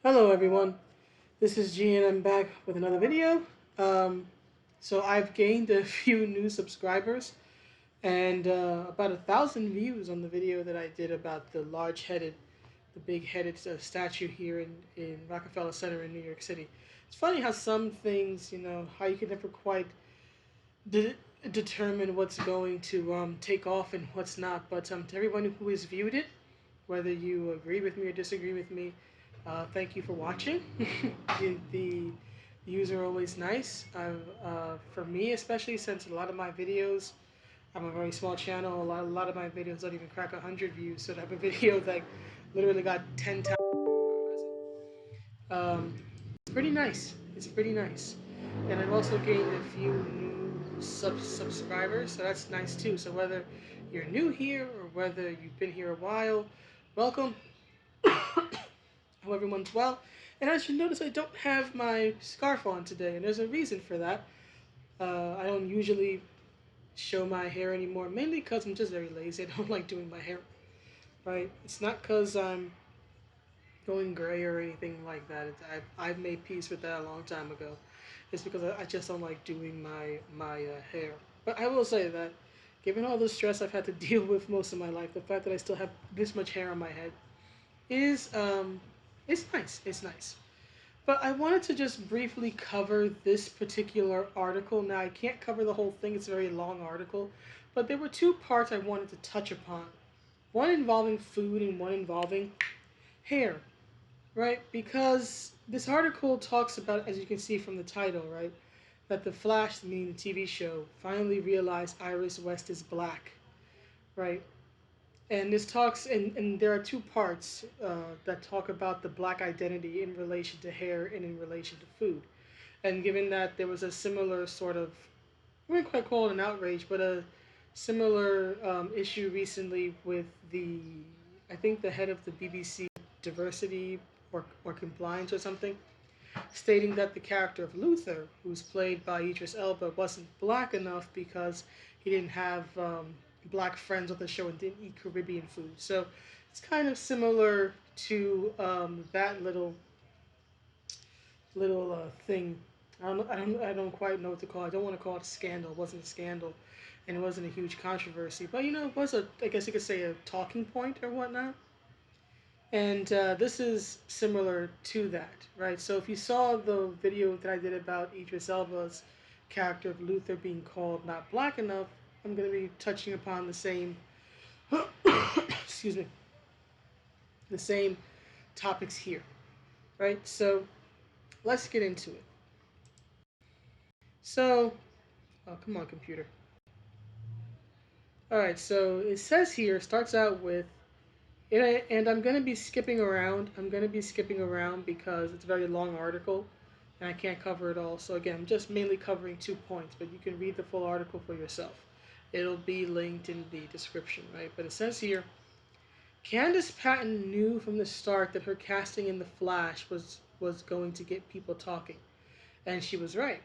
Hello everyone, this is G and I'm back with another video. Um, so I've gained a few new subscribers and about 1,000 views on the video that I did about the big-headed statue here in Rockefeller Center in New York City. It's funny how some things, how you can never quite de determine what's going to take off and what's not. But to everyone who has viewed it, whether you agree with me or disagree with me, thank you for watching. The views are always nice. For me, especially since a lot of my videos, I'm a very small channel. A lot of my videos don't even crack 100 views. So to have a video that literally got 10 times, it's pretty nice. It's pretty nice. And I've also gained a few new subscribers, so that's nice too. So whether you're new here or whether you've been here a while, welcome. Hope everyone's well. And as you notice, I don't have my scarf on today, and there's a reason for that. I don't usually show my hair anymore, mainly because I'm just very lazy. I don't like doing my hair, right? It's not because I'm going gray or anything like that. I've made peace with that a long time ago. It's because I just don't like doing my hair. But I will say that, given all the stress I've had to deal with most of my life, the fact that I still have this much hair on my head is it's nice. It's nice. But I wanted to just briefly cover this particular article. Now, I can't cover the whole thing, it's a very long article, but there were two parts I wanted to touch upon, one involving food and one involving hair, right? Because this article talks about, as you can see from the title, right, that the Flash, meaning the TV show, finally realized Iris West is black, right? And this talks, and there are two parts that talk about the black identity in relation to hair and in relation to food. And given that there was a similar sort of, I wouldn't quite call it an outrage, but a similar issue recently with I think the head of the BBC diversity or compliance or something, stating that the character of Luther, who's played by Idris Elba, wasn't black enough because he didn't have black friends on the show and didn't eat Caribbean food. So it's kind of similar to that little thing. I don't quite know what to call it. I don't want to call it a scandal. It wasn't a scandal, and it wasn't a huge controversy. But it was I guess you could say, a talking point or whatnot. And this is similar to that, right? So if you saw the video that I did about Idris Elba's character of Luther being called not black enough, I'm going to be touching upon the same, excuse me, the same topics here, right? So let's get into it. So, oh, come on, computer. All right, so it says here, starts out with, and I'm going to be skipping around. I'm going to be skipping around because it's a very long article and I can't cover it all. So again, I'm just mainly covering 2 points, but you can read the full article for yourself. It'll be linked in the description, right? But it says here, Candace Patton knew from the start that her casting in The Flash was going to get people talking. And she was right.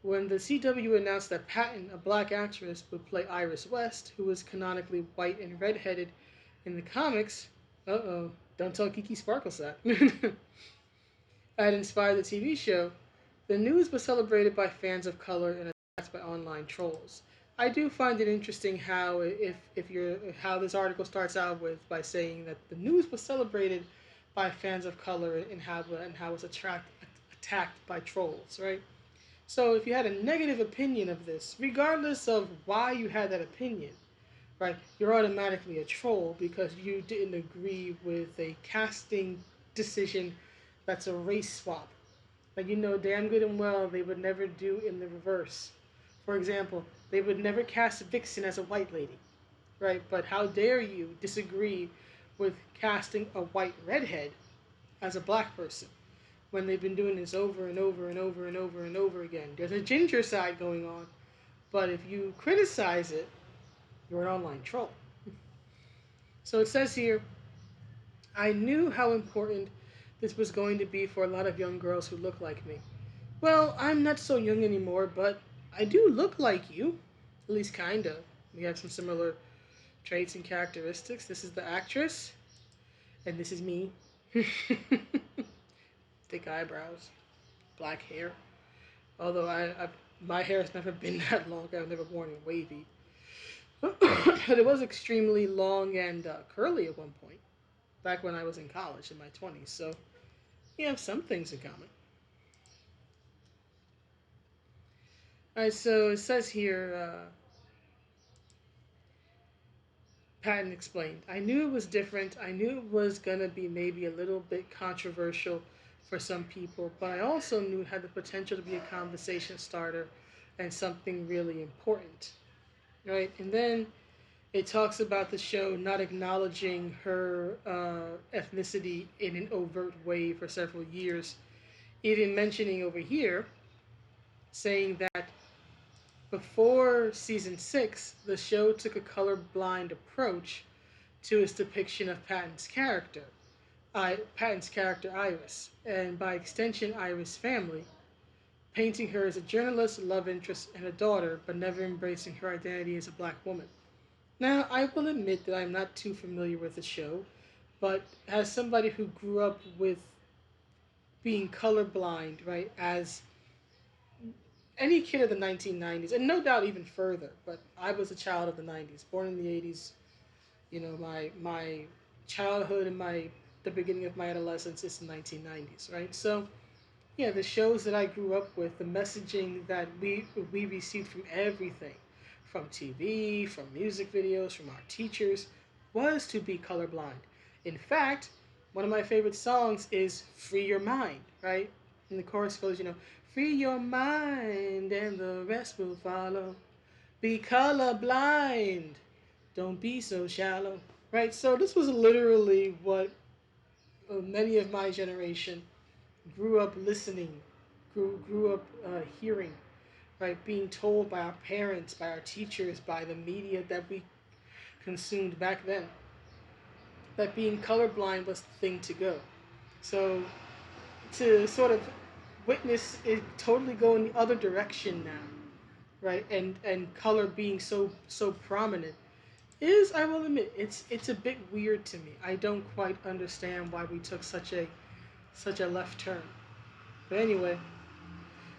When the CW announced that Patton, a black actress, would play Iris West, who was canonically white and redheaded in the comics, don't tell Kiki Sparkles that, had inspired the TV show, the news was celebrated by fans of color and attacked by online trolls. I do find it interesting how how this article starts out with by saying that the news was celebrated by fans of color and how it was attacked by trolls, right? So if you had a negative opinion of this, regardless of why you had that opinion, right, you're automatically a troll because you didn't agree with a casting decision that's a race swap. Like, you know damn good and well they would never do in the reverse. For example, they would never cast Vixen as a white lady, right? But how dare you disagree with casting a white redhead as a black person when they've been doing this over and over and over and over and over again? There's a ginger side going on, but if you criticize it, you're an online troll. So it says here, I knew how important this was going to be for a lot of young girls who look like me. Well, I'm not so young anymore, but I do look like you. At least kinda. We have some similar traits and characteristics. This is the actress, and this is me. thick eyebrows, black hair. Although my hair has never been that long. I've never worn it wavy. But it was extremely long and curly at one point, back when I was in college in my 20s. So we have some things in common. All right, so it says here, Patton explained, I knew it was different. I knew it was going to be maybe a little bit controversial for some people, but I also knew it had the potential to be a conversation starter and something really important. Right? And then it talks about the show not acknowledging her ethnicity in an overt way for several years, even mentioning over here, saying that before season 6, the show took a colorblind approach to its depiction of Patton's character Iris, and by extension Iris' family, painting her as a journalist, love interest, and a daughter, but never embracing her identity as a black woman. Now, I will admit that I'm not too familiar with the show, but as somebody who grew up with being colorblind, right, as any kid of the 1990s, and no doubt even further, but I was a child of the 90s, born in the 80s. You know, my childhood and the beginning of my adolescence is the 1990s, right? So, yeah, the shows that I grew up with, the messaging that we received from everything, from TV, from music videos, from our teachers, was to be colorblind. In fact, one of my favorite songs is "Free Your Mind," right? And the chorus goes, "Free your mind and the rest will follow. Be colorblind. Don't be so shallow." Right? So this was literally what many of my generation grew up listening, grew up hearing, right? Being told by our parents, by our teachers, by the media that we consumed back then, that being colorblind was the thing to go. So to sort of witness it totally go in the other direction now, right? And color being so prominent is, I will admit, it's a bit weird to me. I don't quite understand why we took such a left turn. But anyway,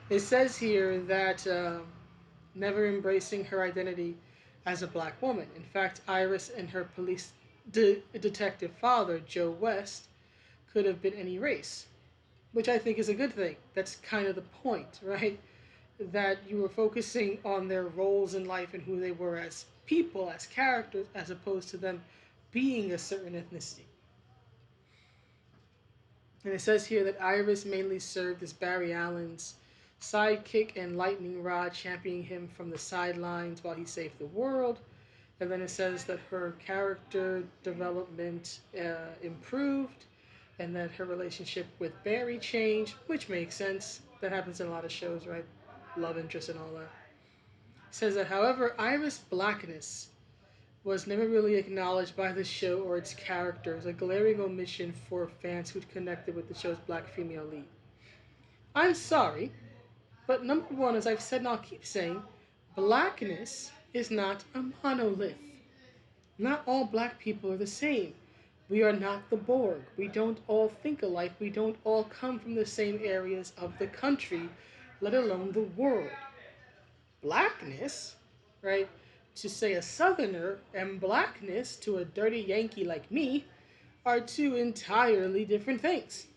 it says here that never embracing her identity as a black woman. In fact, Iris and her police detective father, Joe West, could have been any race, which I think is a good thing. That's kind of the point, right? That you were focusing on their roles in life and who they were as people, as characters, as opposed to them being a certain ethnicity. And it says here that Iris mainly served as Barry Allen's sidekick and lightning rod, championing him from the sidelines while he saved the world. And then it says that her character development improved and that her relationship with Barry changed, which makes sense. That happens in a lot of shows, right? Love interest and all that. It says that, however, Iris' blackness was never really acknowledged by the show or its characters, a glaring omission for fans who'd connected with the show's black female lead. I'm sorry, but number one, as I've said and I'll keep saying, blackness is not a monolith. Not all black people are the same. We are not the Borg. We don't all think alike. We don't all come from the same areas of the country, let alone the world. Blackness, right, to say a southerner, and blackness to a dirty Yankee like me are two entirely different things.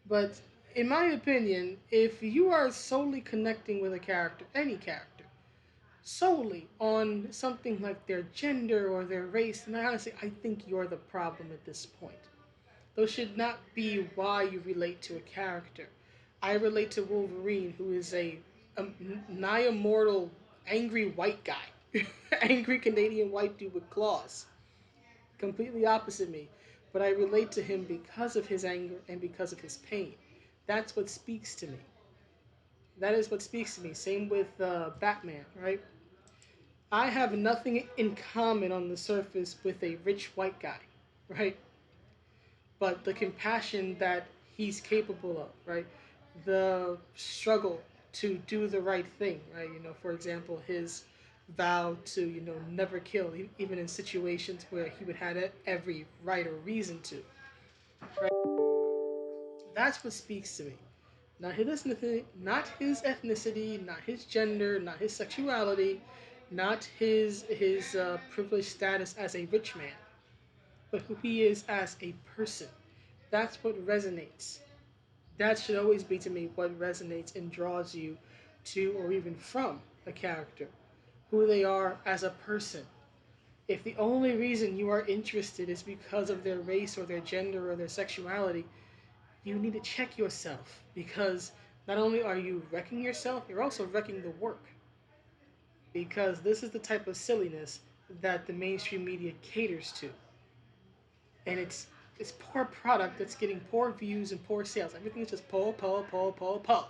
But in my opinion, if you are solely connecting with a character, any character, solely on something like their gender or their race, then honestly, I think you're the problem at this point. Those should not be why you relate to a character. I relate to Wolverine, who is a nigh immortal, angry white guy. Angry Canadian white dude with claws. Completely opposite me. But I relate to him because of his anger and because of his pain. That's what speaks to me. That is what speaks to me. Same with Batman, right? I have nothing in common on the surface with a rich white guy, right? But the compassion that he's capable of, right? The struggle to do the right thing, right? For example, his vow to, never kill, even in situations where he would have every right or reason to, right? That's what speaks to me. Not his ethnicity, not his gender, not his sexuality, not his privileged status as a rich man, but who he is as a person. That's what resonates. That should always be to me what resonates and draws you to or even from a character, who they are as a person. If the only reason you are interested is because of their race or their gender or their sexuality, you need to check yourself, because not only are you wrecking yourself, you're also wrecking the work. Because this is the type of silliness that the mainstream media caters to. And it's poor product that's getting poor views and poor sales. Everything is just poor. But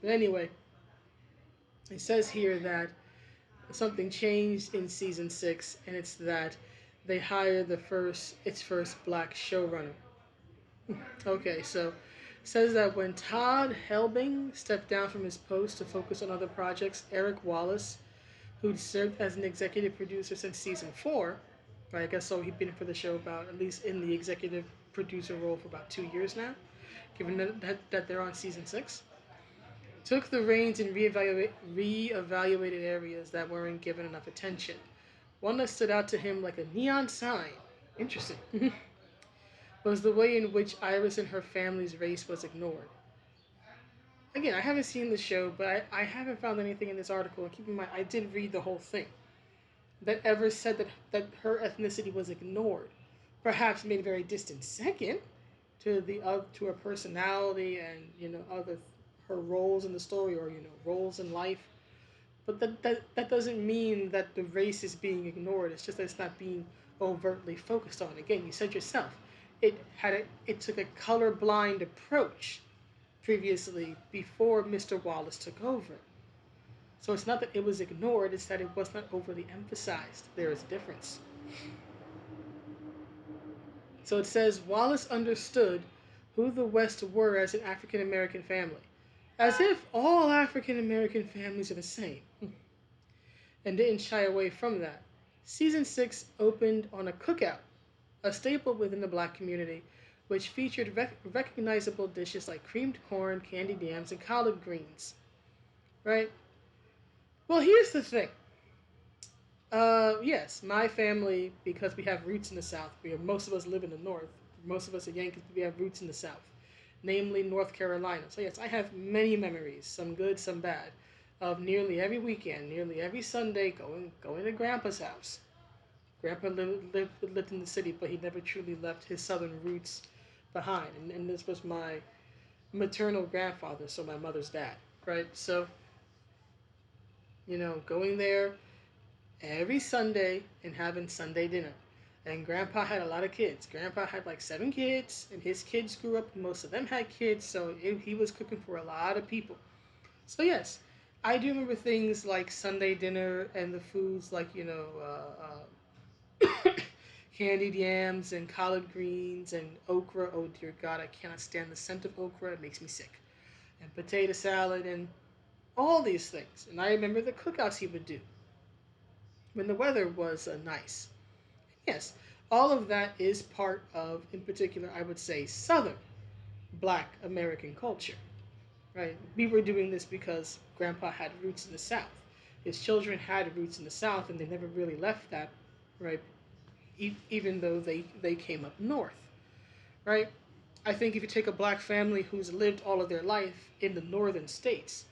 anyway, it says here that something changed in season 6, and it's that they hired its first black showrunner. Okay, so it says that when Todd Helbing stepped down from his post to focus on other projects, Eric Wallace, who'd served as an executive producer since season 4, right, I guess so he'd been for the show about, at least in the executive producer role, for about 2 years now, given that they're on season 6, took the reins and reevaluated areas that weren't given enough attention. One that stood out to him like a neon sign, interesting, was the way in which Iris and her family's race was ignored. Again, I haven't seen the show, but I haven't found anything in this article, and keep in mind, I did read the whole thing, that ever said that her ethnicity was ignored. Perhaps made a very distant second to her personality and other her roles in the story, or roles in life. But that doesn't mean that the race is being ignored. It's just that it's not being overtly focused on. Again, you said yourself, it took a colorblind approach previously before Mr. Wallace took over. So it's not that it was ignored, it's that it was not overly emphasized. There is a difference. So it says Wallace understood who the West were as an African American family, as if all African American families are the same, and didn't shy away from that. Season 6 opened on a cookout, a staple within the black community, which featured recognizable dishes like creamed corn, candied yams, and collard greens. Right? Well, here's the thing. Yes, my family, because we have roots in the South, most of us live in the North. Most of us are Yankees, but we have roots in the South, namely North Carolina. So yes, I have many memories, some good, some bad, of nearly every weekend, nearly every Sunday, going to Grandpa's house. Grandpa lived in the city, but he never truly left his Southern roots behind. And this was my maternal grandfather, so my mother's dad, right? So, going there every Sunday and having Sunday dinner. And Grandpa had a lot of kids. Grandpa had like 7 kids, and his kids grew up, and most of them had kids, so he was cooking for a lot of people. So, yes, I do remember things like Sunday dinner and the foods like, candied yams and collard greens and okra. Oh, dear God, I cannot stand the scent of okra. It makes me sick. And potato salad and all these things. And I remember the cookouts he would do when the weather was nice. Yes, all of that is part of, in particular, I would say, Southern Black American culture. Right? We were doing this because Grandpa had roots in the South. His children had roots in the South, and they never really left that, right? Even though they came up north, right? I think if you take a black family who's lived all of their life in the northern states,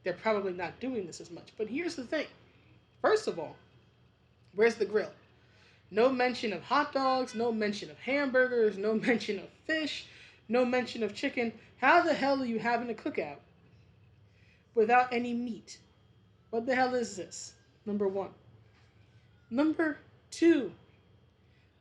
they're probably not doing this as much. But here's the thing. First of all, where's the grill? No mention of hot dogs, no mention of hamburgers, no mention of fish, no mention of chicken. How the hell are you having a cookout without any meat? What the hell is this? Number one. Number two,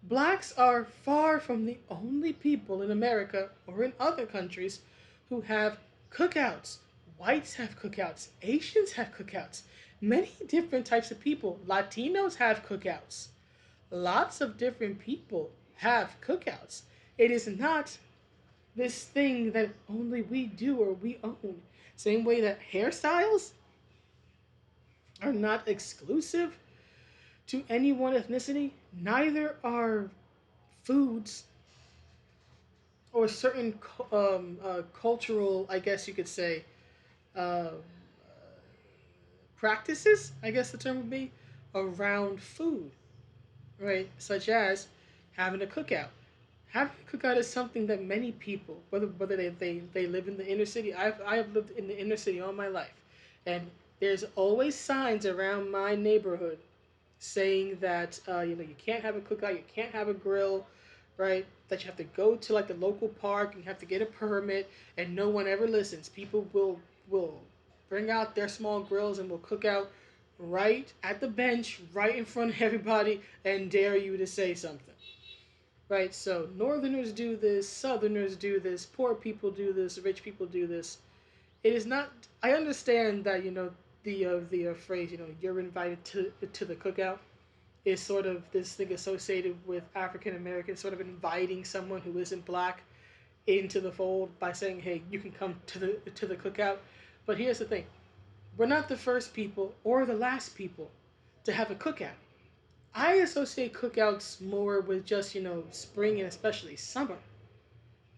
blacks are far from the only people in America or in other countries who have cookouts. Whites have cookouts. Asians have cookouts. Many different types of people. Latinos have cookouts. Lots of different people have cookouts. It is not this thing that only we do or we own. Same way that hairstyles are not exclusive to any one ethnicity, neither are foods. or certain cultural, I guess you could say, uh, practices, I guess the term would be, around food, right? Such as having a cookout. Having a cookout is something that many people, whether they live in the inner city, I have lived in the inner city all my life, and there's always signs around my neighborhood saying that you can't have a cookout, you can't have a grill, right? That you have to go to like the local park and you have to get a permit, and no one ever listens. People will bring out their small grills and will cook out right at the bench, right in front of everybody, and dare you to say something. Right? So Northerners do this, Southerners do this, poor people do this, rich people do this. It is not. I understand that the phrase you're invited to the cookout is sort of this thing associated with African Americans, sort of inviting someone who isn't black into the fold by saying, "Hey, you can come to the cookout." But here's the thing: we're not the first people or the last people to have a cookout. I associate cookouts more with just spring and especially summer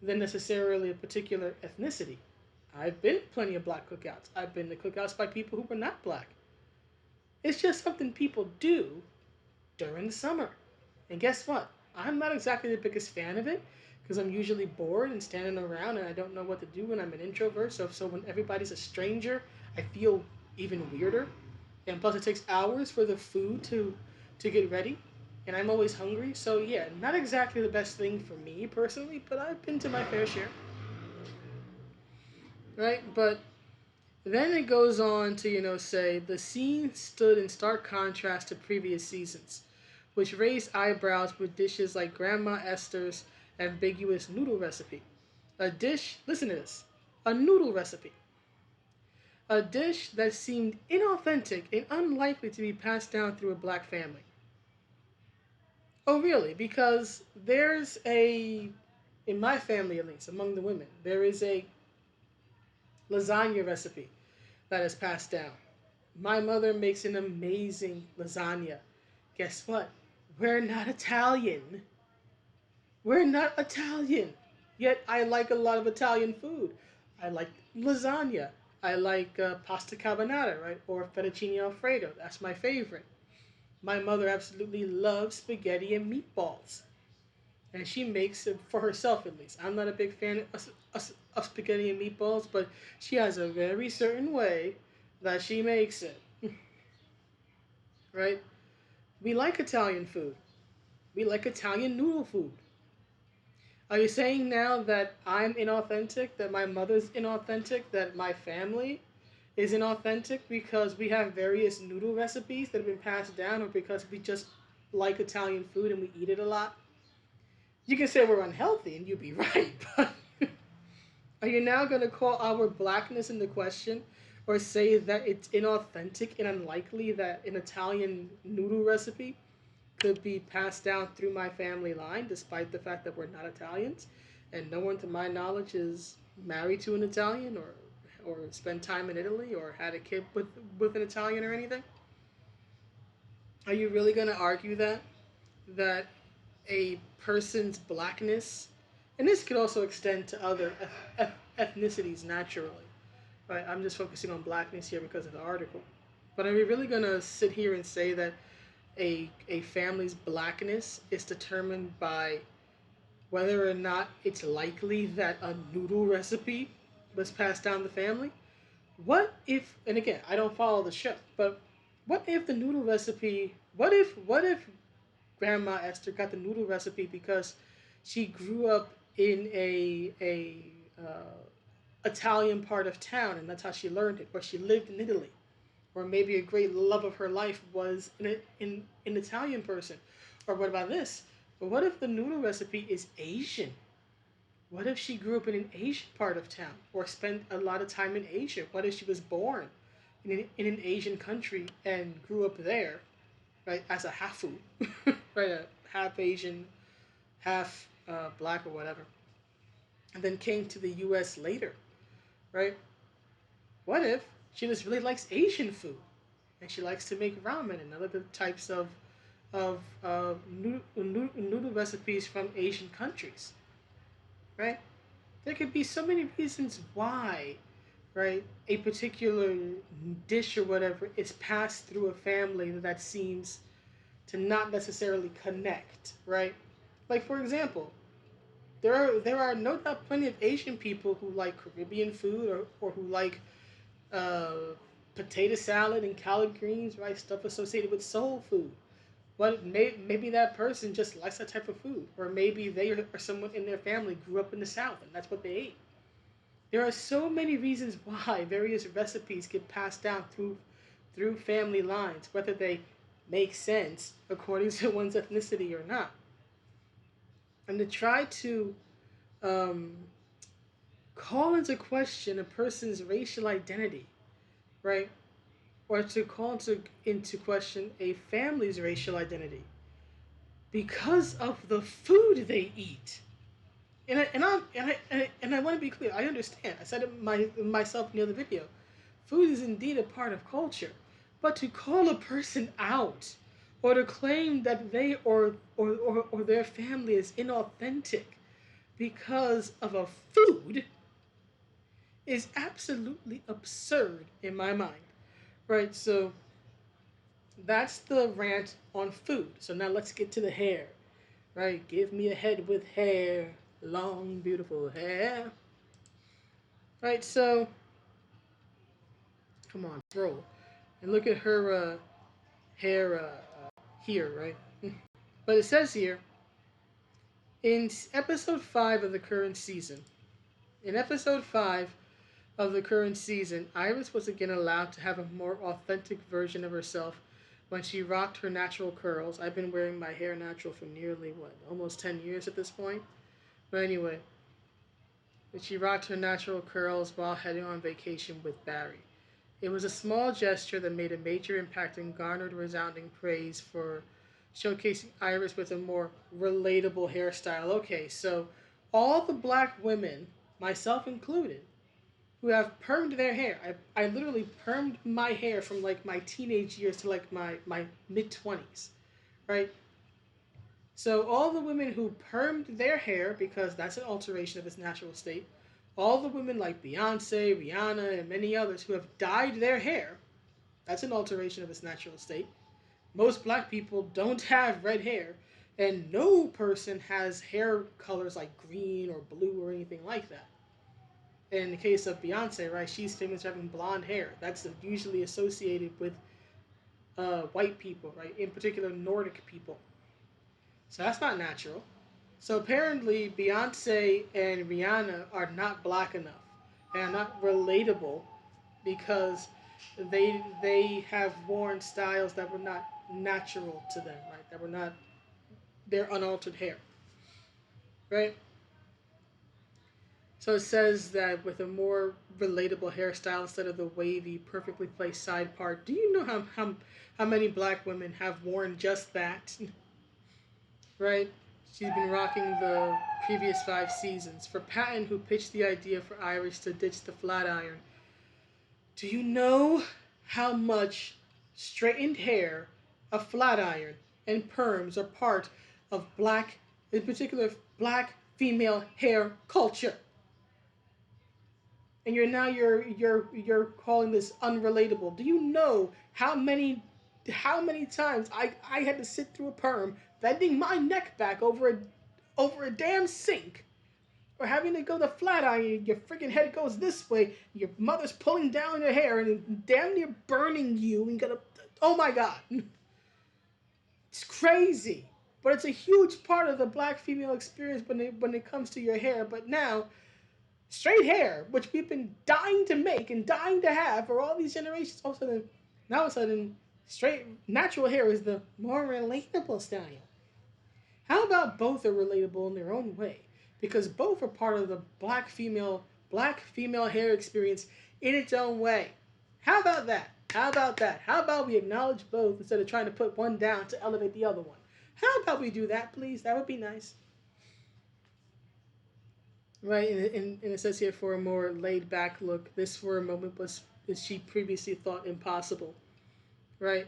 than necessarily a particular ethnicity. I've been to plenty of black cookouts. I've been to cookouts by people who were not black. It's just something people do during the summer. And guess what? I'm not exactly the biggest fan of it because I'm usually bored and standing around and I don't know what to do when I'm an introvert. So when everybody's a stranger, I feel even weirder. And plus, it takes hours for the food to get ready, and I'm always hungry. So yeah, not exactly the best thing for me personally, but I've been to my fair share, right? But then it goes on to say the scene stood in stark contrast to previous seasons, which raised eyebrows with dishes like Grandma Esther's ambiguous noodle recipe. A dish, listen to this, a noodle recipe. A dish that seemed inauthentic and unlikely to be passed down through a black family. Oh, really? Because in my family at least, among the women, there is a lasagna recipe that is passed down. My mother makes an amazing lasagna. Guess what? We're not Italian. We're not Italian. Yet I like a lot of Italian food. I like lasagna. I like pasta carbonara, right? Or fettuccine alfredo. That's my favorite. My mother absolutely loves spaghetti and meatballs. And she makes it for herself at least. I'm not a big fan of spaghetti and meatballs, but she has a very certain way that she makes it, right? We like Italian food. We like Italian noodle food. Are you saying now that I'm inauthentic, that my mother's inauthentic, that my family is inauthentic because we have various noodle recipes that have been passed down, or because we just like Italian food and we eat it a lot? You can say we're unhealthy, and you'd be right, but are you now going to call our blackness into question or say that it's inauthentic and unlikely that an Italian noodle recipe could be passed down through my family line despite the fact that we're not Italians and no one to my knowledge is married to an Italian or spent time in Italy or had a kid with an Italian or anything? Are you really going to argue that a person's blackness, and this could also extend to other ethnicities naturally, right? I'm just focusing on blackness here because of the article. But are we really going to sit here and say that a family's blackness is determined by whether or not it's likely that a noodle recipe was passed down the family? What if, and again, I don't follow the show, but what if the noodle recipe, what if Grandma Esther got the noodle recipe because she grew up in a Italian part of town, and that's how she learned it. Or she lived in Italy, or maybe a great love of her life was an Italian person. Or what about this? But what if the noodle recipe is Asian? What if she grew up in an Asian part of town, or spent a lot of time in Asia? What if she was born in an Asian country and grew up there, right, as a hafu, right, a half Asian, half black or whatever, and then came to the U.S. later, right? What if she just really likes Asian food and she likes to make ramen and other types of noodle recipes from Asian countries? right? There could be so many reasons why, right, a particular dish or whatever is passed through a family that seems to not necessarily connect, right? Like for example, there are no doubt plenty of Asian people who like Caribbean food or who like uh, potato salad and collard greens, right? Stuff associated with soul food. But maybe that person just likes that type of food, or maybe they or someone in their family grew up in the South and that's what they ate. There are so many reasons why various recipes get passed down through family lines, whether they make sense according to one's ethnicity or not. And to try to um, call into question a person's racial identity, right? Or to call into question a family's racial identity because of the food they eat. And I want to be clear. I understand. I said it myself in the other video. Food is indeed a part of culture, but to call a person out, or to claim that they or their family is inauthentic because of a food is absolutely absurd in my mind. Right? So that's the rant on food. So now let's get to the hair. Right? Give me a head with hair, long, beautiful hair. Right? So come on, roll. And look at her hair here, right? But it says here in episode 5 of the current season. In episode 5 of the current season, Iris was again allowed to have a more authentic version of herself when she rocked her natural curls. I've been wearing my hair natural for nearly, what, almost 10 years at this point? But anyway, she rocked her natural curls while heading on vacation with Barry. It was a small gesture that made a major impact and garnered resounding praise for showcasing Iris with a more relatable hairstyle. Okay, so all the black women, myself included, who have permed their hair. I literally permed my hair from like my teenage years to like my mid 20s, right? So all the women who permed their hair, because that's an alteration of its natural state, all the women like Beyonce, Rihanna, and many others who have dyed their hair, that's an alteration of its natural state. Most black people don't have red hair, and no person has hair colors like green or blue or anything like that. In the case of Beyonce, right, she's famous for having blonde hair. That's usually associated with white people, right? In particular, Nordic people. So that's not natural. So apparently, Beyonce and Rihanna are not black enough and are not relatable because they have worn styles that were not natural to them, right? That were not their unaltered hair, right? So it says that with a more relatable hairstyle instead of the wavy, perfectly placed side part. Do you know how many black women have worn just that? Right? She's been rocking the previous 5 seasons. For Patton, who pitched the idea for Iris to ditch the flat iron, do you know how much straightened hair, a flat iron, and perms are part of black, in particular, black female hair culture? And you're calling this unrelatable. Do you know how many times I had to sit through a perm bending my neck back over a damn sink, or having to go the flat iron, your freaking head goes this way, your mother's pulling down your hair and damn near burning you, and you gotta, oh my god. It's crazy. But it's a huge part of the black female experience when it comes to your hair. But now straight hair, which we've been dying to make and dying to have for all these generations, all of a sudden, straight natural hair is the more relatable style. How about both are relatable in their own way? Because both are part of the black female hair experience in its own way. How about that? How about that? How about we acknowledge both instead of trying to put one down to elevate the other one? How about we do that, please? That would be nice. Right, and it says here for a more laid back look, this for a moment was as she previously thought impossible. Right?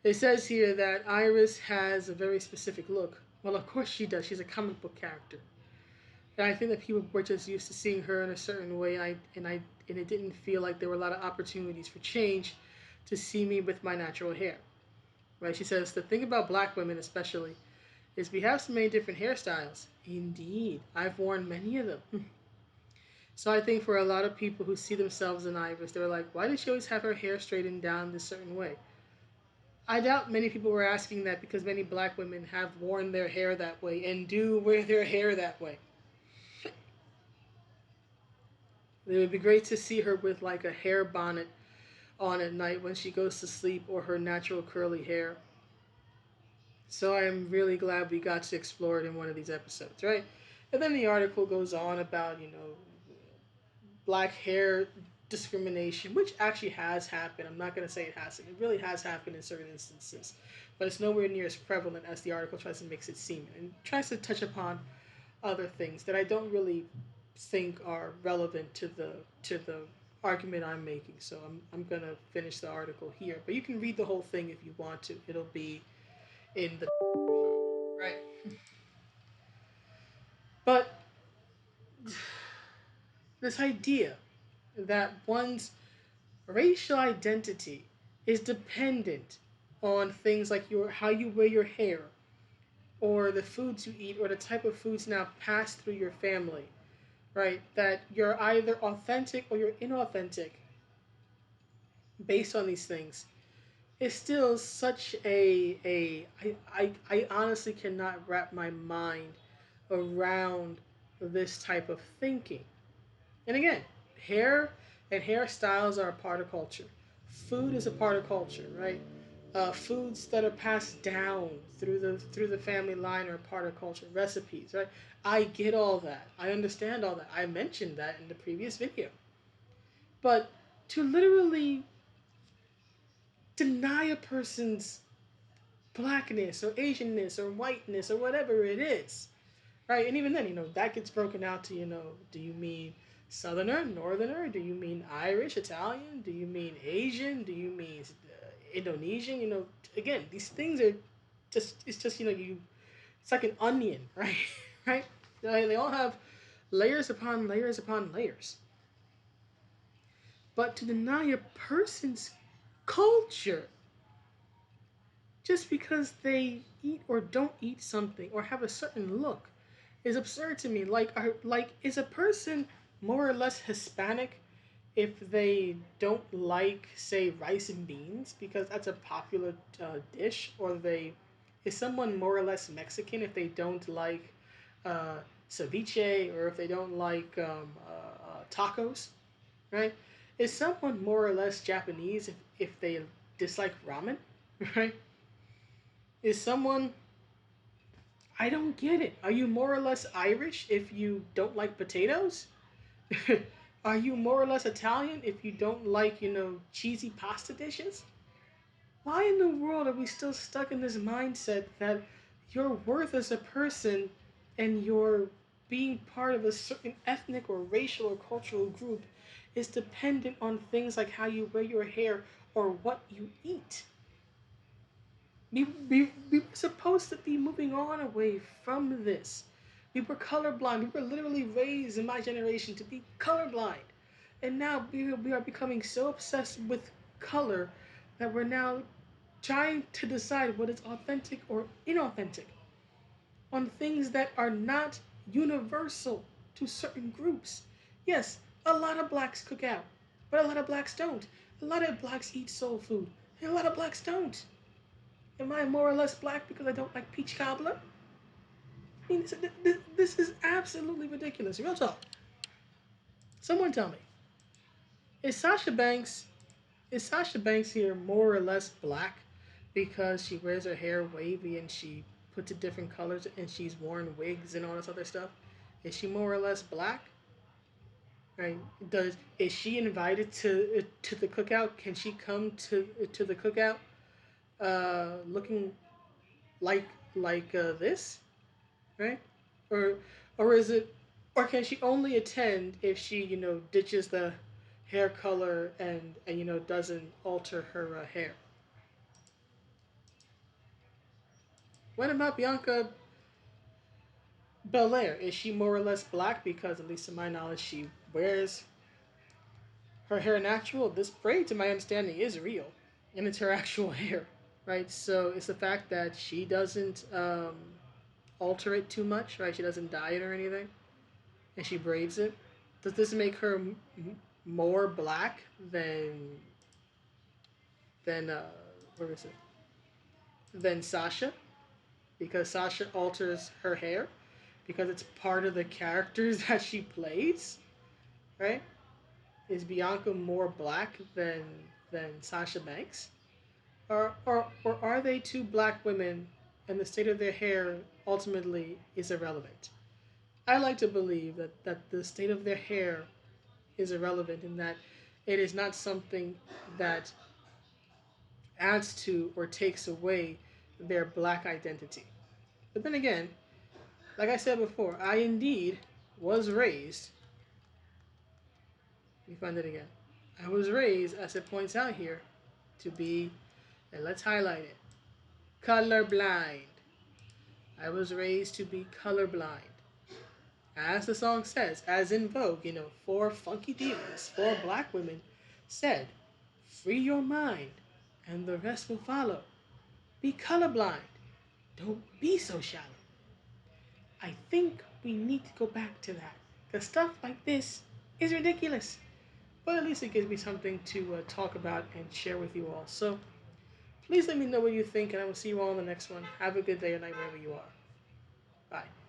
It says here that Iris has a very specific look. Well, of course she does. She's a comic book character. And I think that people were just used to seeing her in a certain way. And it didn't feel like there were a lot of opportunities for change to see me with my natural hair. Right? She says the thing about black women, especially, is we have so many different hairstyles. Indeed, I've worn many of them. So I think for a lot of people who see themselves in Iris, they're like, why does she always have her hair straightened down this certain way? I doubt many people were asking that because many black women have worn their hair that way and do wear their hair that way. It would be great to see her with like a hair bonnet on at night when she goes to sleep or her natural curly hair. So I'm really glad we got to explore it in one of these episodes, right? And then the article goes on about, black hair discrimination, which actually has happened. I'm not going to say it hasn't. It really has happened in certain instances, but it's nowhere near as prevalent as the article tries to make it seem, and tries to touch upon other things that I don't really think are relevant to the argument I'm making. So I'm gonna finish the article here, but you can read the whole thing if you want to. It'll be in the right. But this idea that one's racial identity is dependent on things like your how you wear your hair, or the foods you eat, or the type of foods now pass through your family, right? That you're either authentic or you're inauthentic based on these things is still such I honestly cannot wrap my mind around this type of thinking. And again, hair and hairstyles are a part of culture. Food is a part of culture, right? Foods that are passed down through the family line are a part of culture. Recipes, right? I get all that. I understand all that. I mentioned that in the previous video. But to literally deny a person's blackness or Asianness or whiteness or whatever it is, right? And even then, that gets broken out to, do you mean Southerner, Northerner? Do you mean Irish, Italian? Do you mean Asian? Do you mean Indonesian? Again, these things are it's just, it's like an onion, right? Right? They all have layers upon layers upon layers. But to deny a person's culture just because they eat or don't eat something or have a certain look is absurd to me. Like, is a person more or less Hispanic if they don't like, say, rice and beans because that's a popular dish, or they is someone more or less Mexican if they don't like uh, ceviche, or if they don't like tacos, right? Is someone more or less Japanese if they dislike ramen, right? Is someone I don't get it. Are you more or less Irish if you don't like potatoes? Are you more or less Italian if you don't like, cheesy pasta dishes? Why in the world are we still stuck in this mindset that your worth as a person and your being part of a certain ethnic or racial or cultural group is dependent on things like how you wear your hair or what you eat? We were supposed to be moving on away from this. We were colorblind. We were literally raised in my generation to be colorblind. And now we are becoming so obsessed with color that we're now trying to decide what is authentic or inauthentic on things that are not universal to certain groups. Yes, a lot of blacks cook out, but a lot of blacks don't. A lot of blacks eat soul food, and a lot of blacks don't. Am I more or less black because I don't like peach cobbler? I mean, this is absolutely ridiculous. Real talk. Someone tell me, is Sasha Banks is Sasha Banks here more or less black because she wears her hair wavy and she puts it different colors and she's worn wigs and all this other stuff? Is she more or less black? Right? Is she invited to the cookout? Can she come to the cookout looking like this? Right? Or or is it or can she only attend if she ditches the hair color and doesn't alter her hair? What about Bianca Belair, is she more or less black? Because, at least to my knowledge, she wears her hair natural. This braid, to my understanding, is real. And it's her actual hair, right? So it's the fact that she doesn't alter it too much, right? She doesn't dye it or anything, and she braids it. Does this make her more black than where is it? Than Sasha? Because Sasha alters her hair because it's part of the characters that she plays, right? Is Bianca more black than Sasha Banks? Or are they two black women and the state of their hair ultimately is irrelevant? I like to believe that the state of their hair is irrelevant in that it is not something that adds to or takes away their black identity. But then again, like I said before, I indeed was raised. Let me find it again. I was raised, as it points out here, to be, and let's highlight it, colorblind. I was raised to be colorblind. As the song says, as in Vogue, four funky divas, four black women said, free your mind and the rest will follow. Be colorblind. Don't be so shallow. I think we need to go back to that. Because stuff like this is ridiculous. But at least it gives me something to talk about and share with you all. So please let me know what you think, and I will see you all in the next one. Have a good day or night wherever you are. Bye.